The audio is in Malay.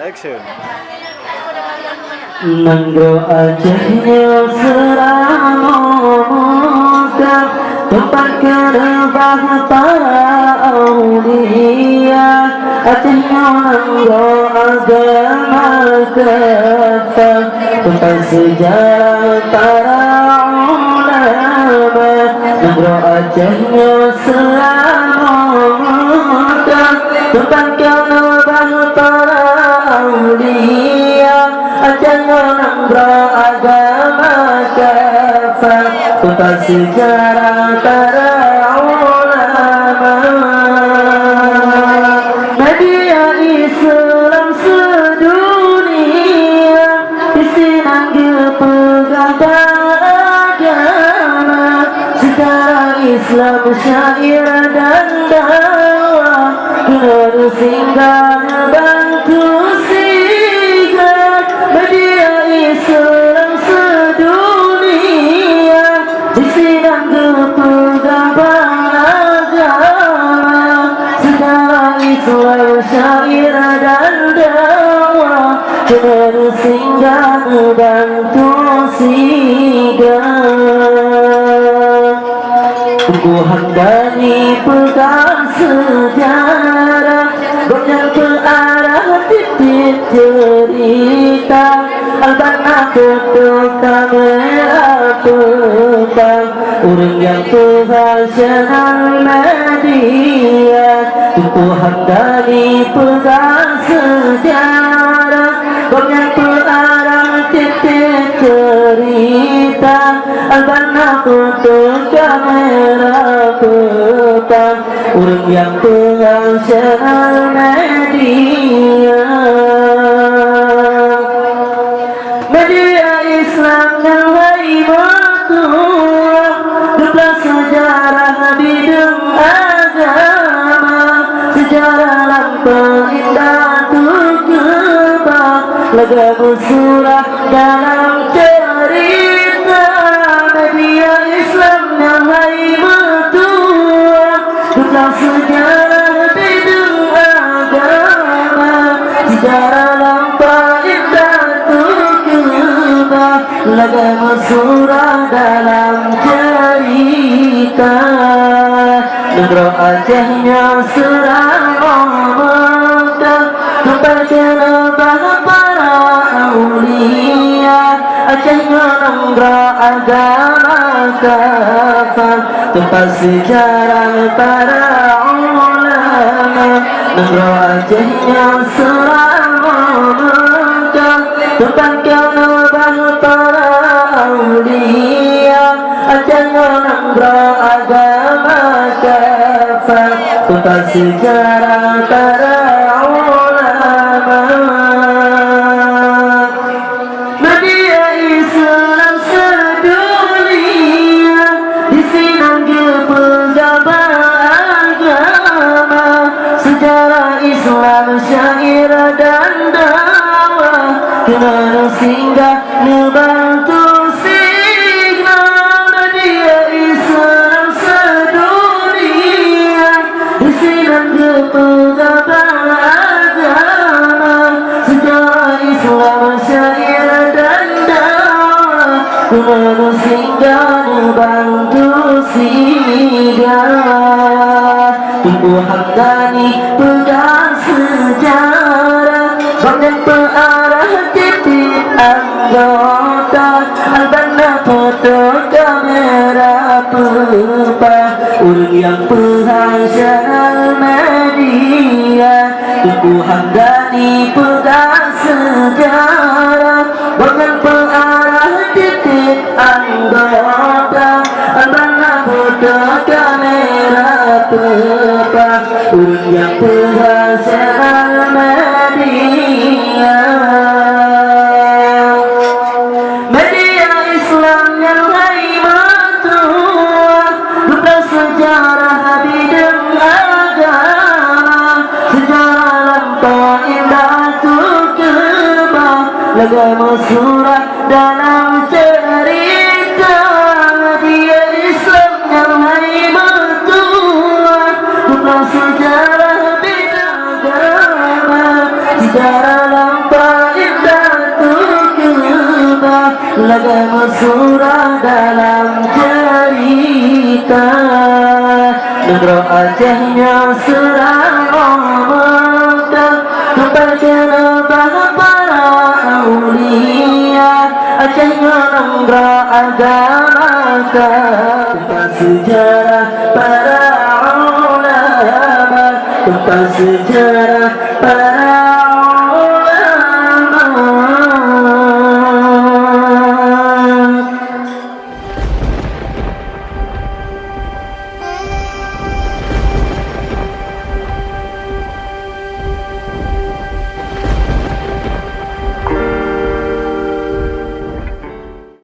Action. Nangro Acehnya selama muda, tempat kerebah para aulia. Acehnya nangro agama kafa, tempat sejarah para ulama. Nangro Acehnya selama muda, tempat kerebah para aulia. Acehnya nangro agama kafa, tempat sejarah para ulama. Media Islam sedunia disinanggil pegang agama, sejarah Islam syair dan dakwah, terus singgah bantu sigap. Media Islam sedunia disinanggil pegang agama, sejarah Islam syair dan dakwah, terus singgah bantu sigap. Tumbuhan dari pegang sejarah, banyak ke arah titik cerita. Albana foto kamera petang, orang yang profesional media. Tumbuhan dari pegang sejarah, banyak ke arah titik cerita. Albana foto kamera petang, orang yang profesional media. Media Islam yang haibatullah, duka sejarah bidang agama, sejarah lampau indah tukebah, lagu surah dalam cerita. Media Islam yang haibatullah, duka sejarah bidang agama, sejarah lampau indah tukebah, lagu surah dalam cerita. Negeri Acehnya selama Mekah, tempat kerebah para aulia. Acehnya negeri agama kafa, tempat sejarah para ulama. Negeri Acehnya selama Mekah, tempat kerebah para aulia. Acehnya negeri agama kafa, tempat sejarah para ulama. Media Islam sedunia disinanggil pejabat agama, sejarah Islam syair dan dakwah, kena singgah membantu signal. Media Islam sedunia disinanggil pejabat agama, sejarah Islam syair dan dakwah, kena singgah membantu signal. Tumbuhan dari pegang sejarah, banyak pengarah titik anggota. Albana foto kamera petang, orang yang profesional media. Tumbuhan dari pegang sejarah, banyak pengarah titik anggota. Albana foto kamera petang, orang yang profesional media. Media Islam yang haibatullah, duka sejarah bidang agama, sejarah lampau indah tukebah, lagu surah dalam cerita. Media Islam yang haibatullah, duka sejarah bidang agama, sejarah lampau kita. Negara Acehnya serang Mekah, tempat kenebah para aulia. Acehnya negara agama, tempat sejarah para ulama, tempat sejarah para